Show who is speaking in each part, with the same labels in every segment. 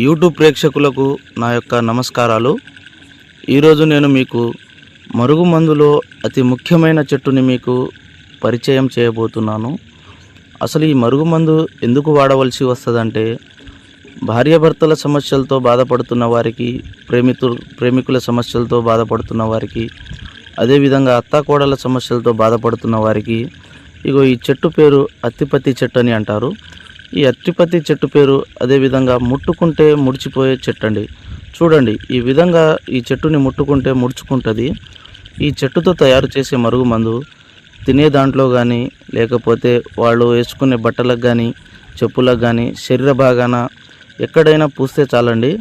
Speaker 1: YouTube ప్రేక్షకులకు నా యొక్క నమస్కారాలు. ఈరోజు నేను మీకు మరుగుమందులో అతి ముఖ్యమైన చెట్టుని మీకు పరిచయం చేయబోతున్నాను. అసలు ఈ మరుగుమందు ఎందుకు వాడవలసి వస్తుందంటే, భార్యాభర్తల సమస్యలతో బాధపడుతున్న వారికి, ప్రేమికుల సమస్యలతో బాధపడుతున్న వారికి, అదేవిధంగా అత్తాకోడల సమస్యలతో బాధపడుతున్న వారికి ఈ చెట్టు పేరు అత్తిపత్తి చెట్టు అని అంటారు. ఈ అత్తిపత్తి చెట్టు పేరు అదేవిధంగా ముట్టుకుంటే ముడిచిపోయే చెట్టు అండి. చూడండి, ఈ విధంగా ఈ చెట్టుని ముట్టుకుంటే ముడుచుకుంటుంది. ఈ చెట్టుతో తయారు చేసే మరుగుమందు తినే దాంట్లో కానీ, లేకపోతే వాళ్ళు వేసుకునే బట్టలకు కానీ, చెప్పులకు కానీ, శరీర భాగాన ఎక్కడైనా పూస్తే చాలండి.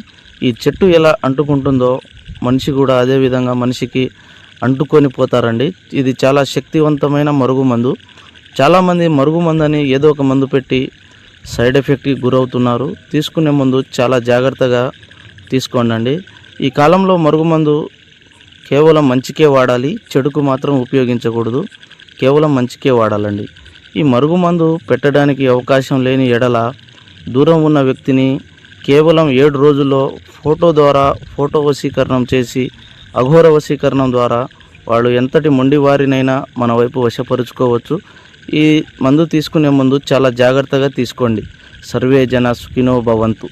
Speaker 1: ఈ చెట్టు ఎలా అంటుకుంటుందో మనిషి కూడా అదేవిధంగా మనిషికి అంటుకొని పోతారండి. ఇది చాలా శక్తివంతమైన మరుగుమందు. చాలామంది మరుగుమందని ఏదో ఒక మందు పెట్టి సైడ్ ఎఫెక్ట్కి గురవుతున్నారు. తీసుకునే ముందు చాలా జాగ్రత్తగా తీసుకోండి. ఈ కాలంలో మరుగుమందు కేవలం మంచికే వాడాలి, చెడుకు మాత్రం ఉపయోగించకూడదు. కేవలం మంచికే వాడాలండి. ఈ మరుగుమందు పెట్టడానికి అవకాశం లేని ఎడల దూరం ఉన్న వ్యక్తిని కేవలం 7 రోజుల్లో ఫోటో వశీకరణం చేసి, అఘోర వశీకరణం ద్వారా వాళ్ళు ఎంతటి మొండివారినైనా మన వైపు వశపరుచుకోవచ్చు. ఈ మందు తీసుకునే ముందు చాలా జాగ్రత్తగా తీసుకోండి. సర్వే జన సుఖినో భవంతు.